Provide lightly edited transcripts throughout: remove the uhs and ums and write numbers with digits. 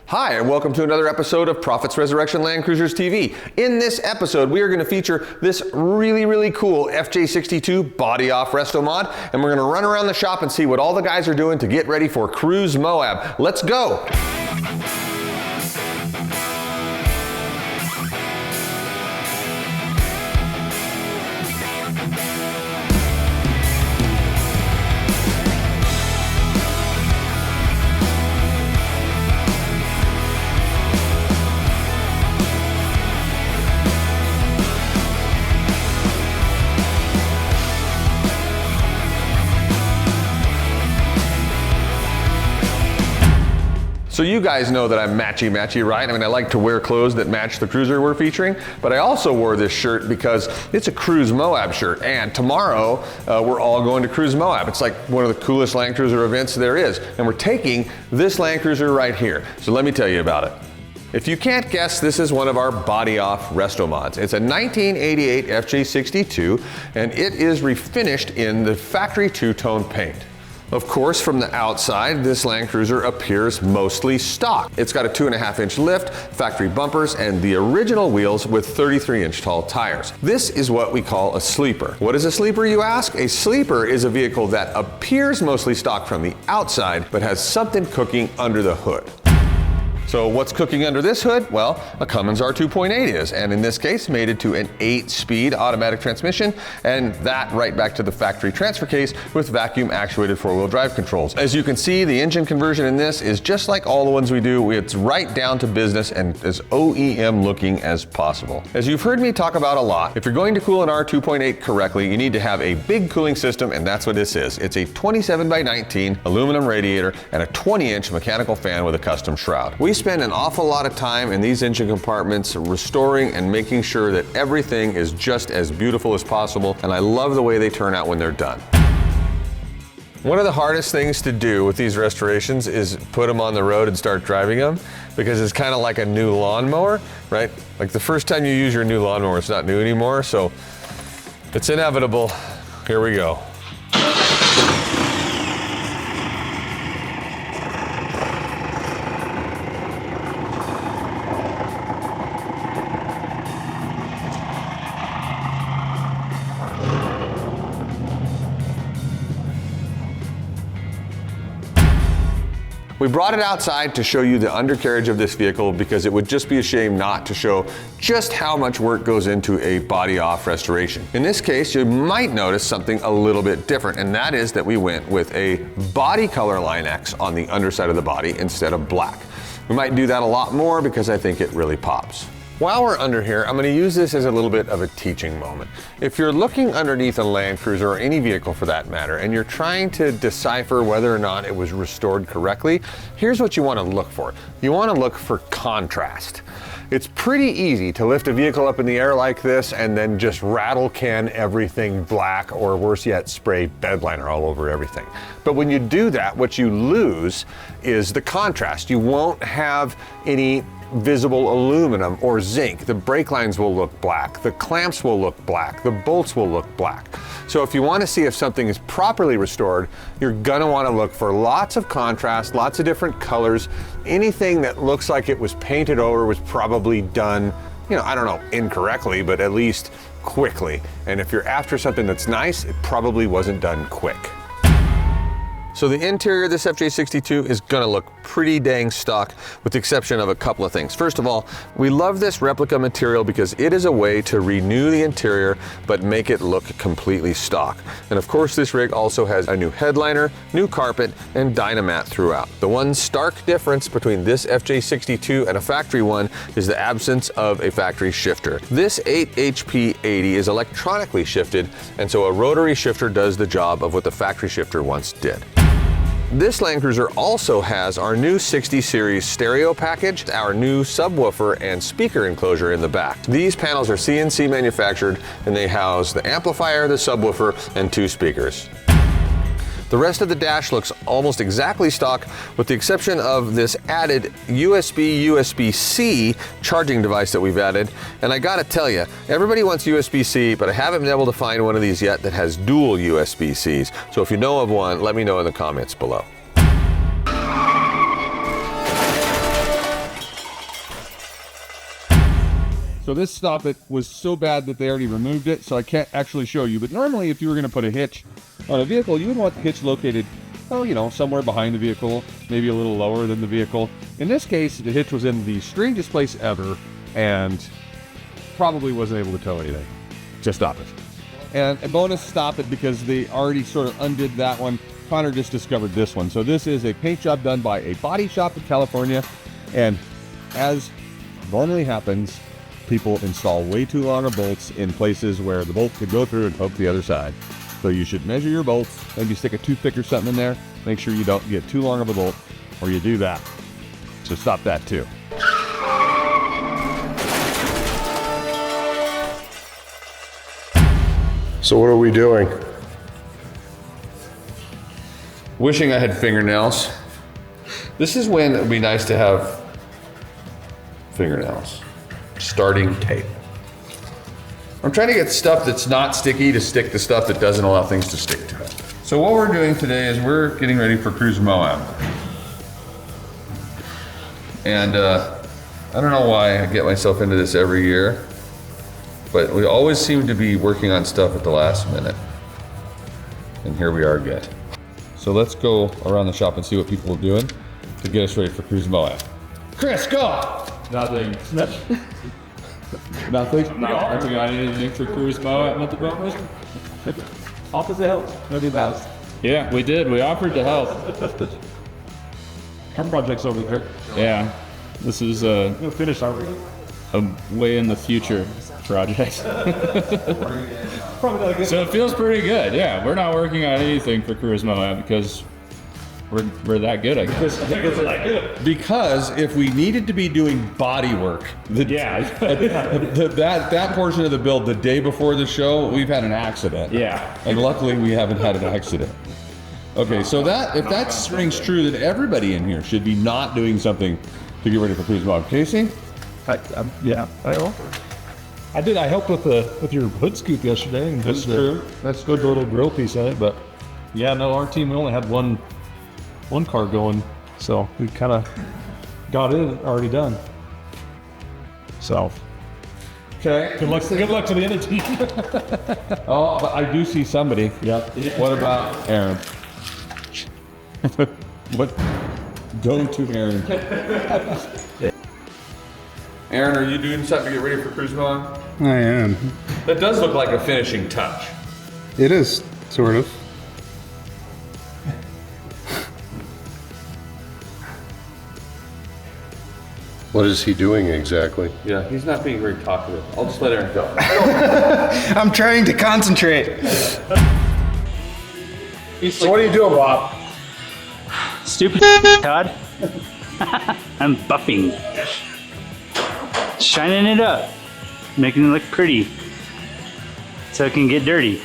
Hi, and welcome to another episode of Prophet's Resurrection Land Cruisers TV. In this episode, we are going to feature this really cool FJ62 body-off Resto-mod, and we're going to run around the shop and see what all the guys are doing to get ready for Cruise Moab. Let's go! So you guys know that I'm matchy, right? I mean, I like to wear clothes that match the cruiser we're featuring, but I also wore this shirt because it's a Cruise Moab shirt, and tomorrow we're all going to Cruise Moab. It's like one of the coolest Land Cruiser events there is, and we're taking this Land Cruiser right here. So let me tell you about it. If you can't guess, this is one of our body-off Resto-mods. It's a 1988 FJ62, and it is refinished in the factory two-tone paint. Of course, from the outside, this Land Cruiser appears mostly stock. It's got a 2.5-inch lift, factory bumpers, and the original wheels with 33-inch tall tires. This is what we call a sleeper. What is a sleeper, you ask? A sleeper is a vehicle that appears mostly stock from the outside, but has something cooking under the hood. So what's cooking under this hood? Well, a Cummins R2.8 is, and in this case, mated to an 8-speed automatic transmission, and that right back to the factory transfer case with vacuum actuated four-wheel drive controls. As you can see, the engine conversion in this is just like all the ones we do. It's right down to business and as OEM looking as possible. As you've heard me talk about a lot, if you're going to cool an R2.8 correctly, you need to have a big cooling system, and that's what this is. It's a 27x19 aluminum radiator and a 20-inch mechanical fan with a custom shroud. We spend an awful lot of time in these engine compartments restoring and making sure that everything is just as beautiful as possible, and I love the way they turn out when they're done. One of the hardest things to do with these restorations is put them on the road and start driving them, because it's kind of like a new lawnmower, right? Like the first time you use your new lawnmower, it's not new anymore, so it's inevitable. Here we go. We brought it outside to show you the undercarriage of this vehicle because it would just be a shame not to show just how much work goes into a body-off restoration. In this case, you might notice something a little bit different, and that is that we went with a body color line X on the underside of the body instead of black. We might do that a lot more because I think it really pops. While we're under here, I'm going to use this as a little bit of a teaching moment. If you're looking underneath a Land Cruiser, or any vehicle for that matter, and you're trying to decipher whether or not it was restored correctly, here's what you want to look for. You want to look for contrast. It's pretty easy to lift a vehicle up in the air like this and then just rattle can everything black, or worse yet, spray bed liner all over everything. But when you do that, what you lose is the contrast. You won't have any visible aluminum or zinc. The brake lines will look black, the clamps will look black, the bolts will look black. So if you want to see if something is properly restored, you're going to want to look for lots of contrast, lots of different colors. Anything that looks like it was painted over was probably done, I don't know, incorrectly, but at least quickly. And if you're after something that's nice, it probably wasn't done quick. So the interior of this FJ62 is going to look pretty dang stock, with the exception of a couple of things. First of all, we love this replica material because it is a way to renew the interior but make it look completely stock. And of course, this rig also has a new headliner, new carpet, and Dynamat throughout. The one stark difference between this FJ62 and a factory one is the absence of a factory shifter. This 8 HP 80 is electronically shifted, and so a rotary shifter does the job of what the factory shifter once did. This Land Cruiser also has our new 60 series stereo package, our new subwoofer and speaker enclosure in the back. These panels are CNC manufactured, and they house the amplifier, the subwoofer, and 2 speakers. The rest of the dash looks almost exactly stock, with the exception of this added USB-C charging device that we've added. And I gotta tell you, everybody wants USB-C, but I haven't been able to find one of these yet that has dual USB-Cs. So if you know of one, let me know in the comments below. So this soffit was so bad that they already removed it, so I can't actually show you. But normally, if you were going to put a hitch on a vehicle, you would want the hitch located, oh, you know, somewhere behind the vehicle, maybe a little lower than the vehicle. In this case, the hitch was in the strangest place ever, and probably wasn't able to tow anything. Just stop it. And a bonus stop it because they already sort of undid that one. Connor just discovered this one. So this is a paint job done by a body shop in California, and as normally happens, people install way too long of bolts in places where the bolt could go through and poke the other side. So you should measure your bolts, maybe stick a toothpick or something in there, make sure you don't get too long of a bolt, or you do that. So stop that too. So what are we doing? Wishing I had fingernails. This is when it would be nice to have fingernails. Starting tape. I'm trying to get stuff that's not sticky to stick to stuff that doesn't allow things to stick to it. So what we're doing today is we're getting ready for Cruise Moab. And I don't know why I get myself into this every year, but we always seem to be working on stuff at the last minute. And here we are again. So let's go around the shop and see what people are doing to get us ready for Cruise Moab. Chris, go! Nothing. Nothing? No, I haven't got anything for Cruise Moab. Nothing wrong with it. Offer to help. No do that. Yeah, we did. We offered to help. Our project's over there. Yeah, this is We'll finish our a way in the future project. probably not good. So it feels pretty good. Yeah, we're not working on anything for Cruise Moab because we're that good, I guess. Because if we needed to be doing body work, that portion of the build the day before the show, we've had an accident. Yeah. And luckily we haven't had an accident. Okay, so if that rings true, then everybody in here should be not doing something to get ready for Cruise Moab. Casey? Yeah, I will. I did. I helped with your hood scoop yesterday, and That's true. That's good little grill piece on it. But yeah, no, our team we only had one car going, so we kind of got it already done. So Okay. good luck to the other team. Oh, but I do see somebody. Yeah. What about Aaron? What? Go to Aaron. Aaron, are you doing something to get ready for Cruise Moab? I am. That does look like a finishing touch. It is, sort of. What is he doing exactly? Yeah, he's not being very talkative. I'll just let Aaron go. I'm trying to concentrate. So what are you doing, Bob? Stupid Todd. I'm buffing. Shining it up. Making it look pretty. So it can get dirty.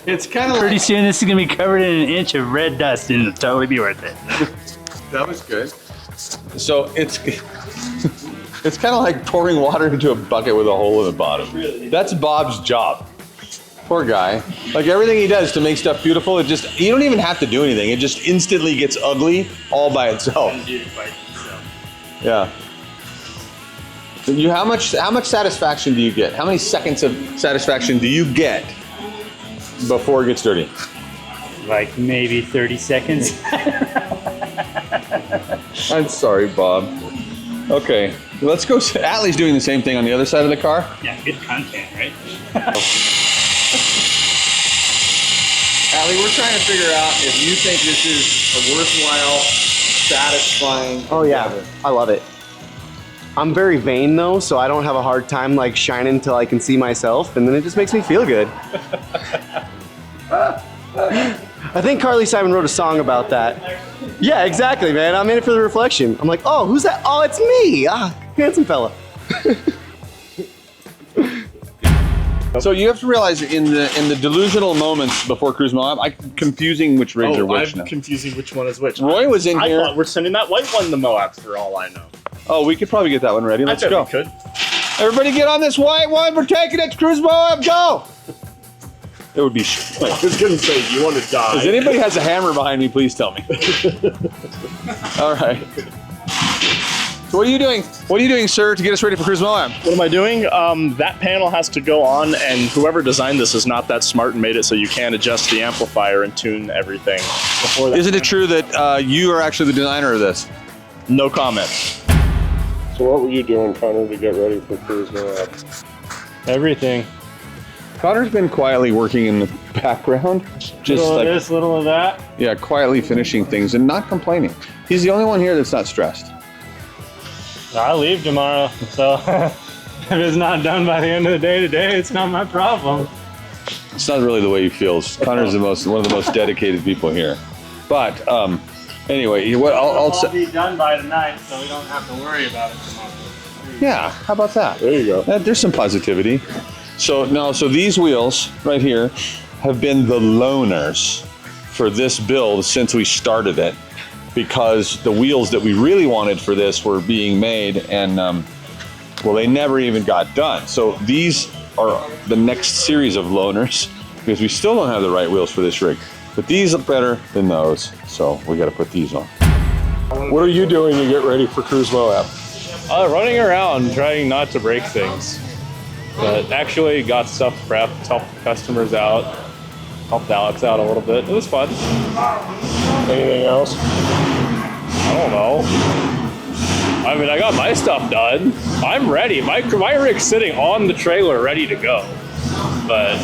It's kind of Pretty like, soon this is gonna be covered in an inch of red dust and it'll totally be worth it. that was good. So it's kind of like pouring water into a bucket with a hole in the bottom. That's Bob's job. Poor guy. Like everything he does to make stuff beautiful, you don't even have to do anything. It just instantly gets ugly all by itself. Yeah. How much satisfaction do you get? How many seconds of satisfaction do you get before it gets dirty? Like maybe 30 seconds. I'm sorry, Bob. Okay, let's go. Atlee's doing the same thing on the other side of the car. Yeah, good content, right? Atlee, we're trying to figure out if you think this is a worthwhile, satisfying. Oh yeah, I love it. I'm very vain though, so I don't have a hard time like shining until I can see myself, and then it just makes me feel good. I think Carly Simon wrote a song about that. Yeah, exactly, man. I'm in it for the reflection. I'm like, oh, who's that? Oh, it's me. Ah, handsome fella. So you have to realize in the delusional moments before Cruise Moab, I'm confusing which rigs are which now. I'm confusing which one is which. Roy was in I here. thought we're sending that white one to Moab for all I know. Oh, we could probably get that one ready. Let's I bet go. we could. Everybody get on this white one. We're taking it to Cruise Moab. Go. It would be. I was gonna say, you want to die? If anybody has a hammer behind me, please tell me. All right. So what are you doing? What are you doing, sir, to get us ready for Cruise Moab? What am I doing? That panel has to go on, and whoever designed this is not that smart and made it so you can't adjust the amplifier and tune everything before that. Isn't it true that you are actually the designer of this? No comment. So what were you doing, Connor, to get ready for Cruise Moab? Everything. Connor's been quietly working in the background, just Little like of this, little of that. yeah, quietly finishing things and not complaining. He's the only one here that's not stressed. I leave tomorrow, so if it's not done by the end of the day today, it's not my problem. It's not really the way he feels. Connor's one of the most dedicated people here. But anyway, what I'll say. be done by tonight, so we don't have to worry about it tomorrow. Yeah, how about that? There you go. There's some positivity. So these wheels right here have been the loaners for this build since we started it, because the wheels that we really wanted for this were being made, and well, they never even got done. So these are the next series of loaners, because we still don't have the right wheels for this rig. But these are better than those, so we got to put these on. What are you doing to get ready for Cruise Moab? Running around trying not to break things, but actually got stuff prepped, helped customers out, helped Alex out a little bit. It was fun. Anything else? I don't know. I mean, I got my stuff done. I'm ready. My rig's sitting on the trailer ready to go, but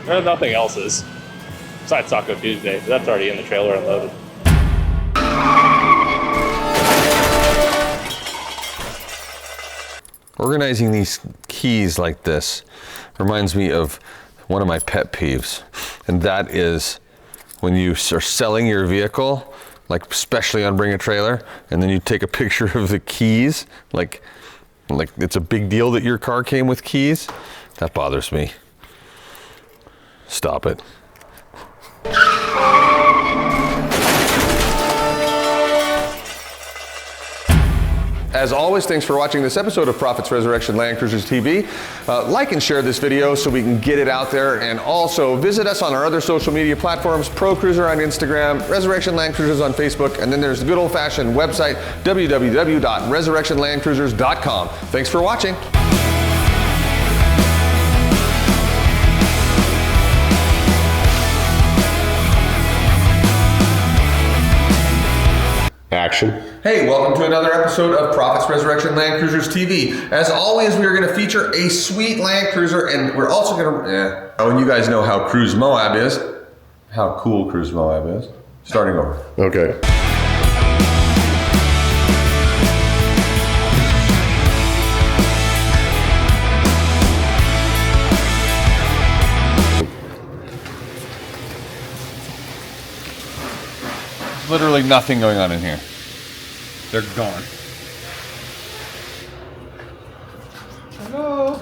nothing else is. Besides Taco Tuesday, that's already in the trailer and loaded. Organizing these keys like this reminds me of one of my pet peeves, and that is when you are selling your vehicle, like especially on Bring a Trailer, and then you take a picture of the keys, like it's a big deal that your car came with keys. That bothers me. Stop it. As always, thanks for watching this episode of Prophet's Resurrection Land Cruisers TV. Like and share this video so we can get it out there, and also visit us on our other social media platforms, Pro Cruiser on Instagram, Resurrection Land Cruisers on Facebook, and then there's the good old-fashioned website, www.resurrectionlandcruisers.com. Thanks for watching. Action. Hey, welcome to another episode of Prophet's Resurrection Land Cruisers TV. As always, we are going to feature a sweet Land Cruiser, and we're also going to, oh, and you guys know how Cruise Moab is, how cool Cruise Moab is. Starting over. Okay. There's literally nothing going on in here. They're gone. Hello.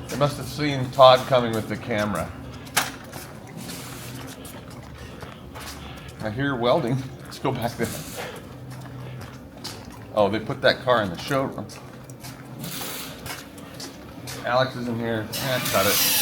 They must have seen Todd coming with the camera. I hear welding. Let's go back there. Oh, they put that car in the showroom. Alex isn't here. Cut it.